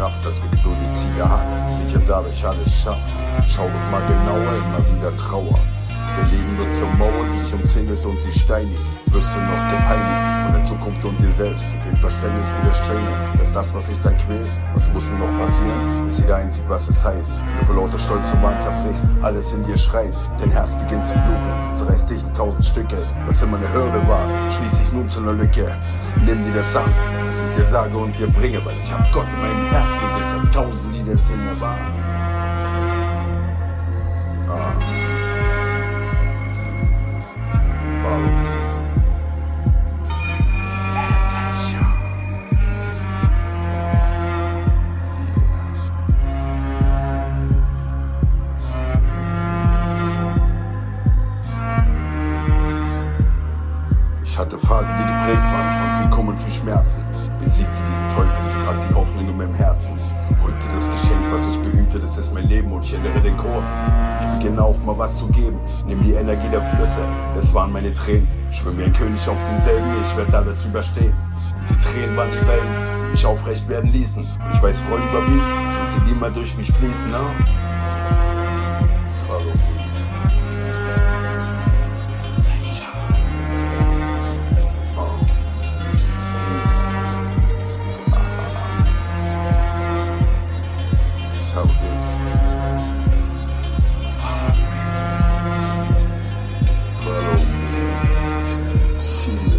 Kraft, dass wir geduldig Ziele haben, sicher dadurch alles schaffen. Schau doch mal genauer, immer wieder Trauer. Der Leben wird zur Mauer, die dich umzingelt und die steinigt. Wirst du noch gepeinigt von der Zukunft und dir selbst. Dir fehlt Verständnis wie das Schöne, dass das, was dich dann quält, was muss denn noch passieren, bis jeder einzieht, was es heißt. Wenn du vor lauter Stolz zum Wahn zerbrichst, alles in dir schreit, dein Herz beginnt zu bluten, zerreißt dich in 1000 Stücke. Was immer eine Hürde war, schließ dich nun zu einer Lücke. Nimm dir das an, was ich dir sage und dir bringe, weil ich hab Gott in meinem Herzen und ich hab 1000 Lieder singe, wahr. Ich hatte Phasen, die geprägt waren von viel Kummer und viel Schmerzen. Besiegte diesen Teufel, ich trag die Hoffnung in meinem Herzen. Holte das Geschenk, was ich behüte, das ist mein Leben und ich ändere den Kurs. Ich beginne auch mal was zu geben, nimm die Energie der Flüsse, das waren meine Tränen. Schwimm wie ein König auf denselben, ich werde alles überstehen. Die Tränen waren die Wellen, die mich aufrecht werden ließen. Und ich weiß, Freude überwiegt und sie niemals durch mich fließen, ne? Follow me. How it is. Follow me. See ya.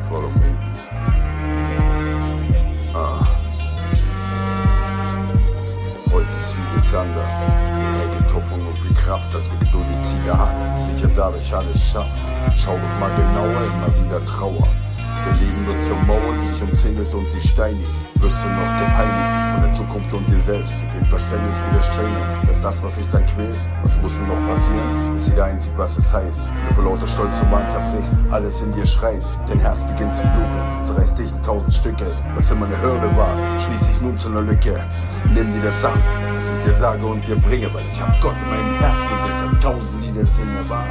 Follow me. Heute ist vieles anders. Die gibt Hoffnung und viel Kraft, dass wir geduldig Ziele haben, sicher dadurch alles schaffen. Schau doch mal genauer, immer wieder Trauer. Der Leben wird zur Mauer, die dich umzingelt und die steinigt. Wirst du noch gepeinigt von der Zukunft und dir selbst. Dir fehlt Verständnis wie das Schöne, dass das, was dich dann quält, was muss denn noch passieren, bis jeder einzieht, was es heißt. Wenn du vor lauter Stolz zum Wahn zerbrichst, alles in dir schreit, dein Herz beginnt zu bluten, zerreißt dich in 1000 Stücke. Was immer eine Hürde war, schließ dich nun zu einer Lücke. Nimm dir das an, was ich dir sage und dir bringe, weil ich hab Gott in meinem Herzen und ich hab 1000 Lieder singe, wahr.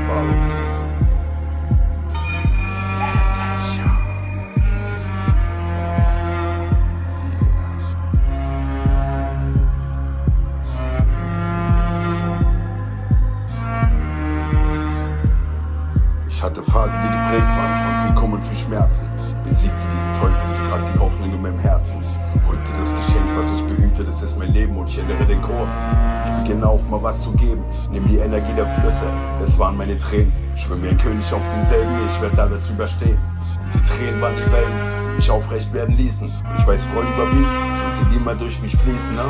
Follow me. Ich hatte Phasen, die geprägt waren von viel Kummer und viel Schmerzen. Besiegte diesen Teufel, ich trag die Hoffnung in meinem Herzen. Holte das Geschenk, was ich behüte, das ist mein Leben und ich ändere den Kurs. Ich beginne auch mal was zu geben, nimm die Energie der Flüsse, das waren meine Tränen. Schwimm wie ein König auf denselben, ich werde alles überstehen. Die Tränen waren die Wellen, die mich aufrecht werden ließen. Und ich weiß, Freude überwiegt und sie niemals durch mich fließen, ne?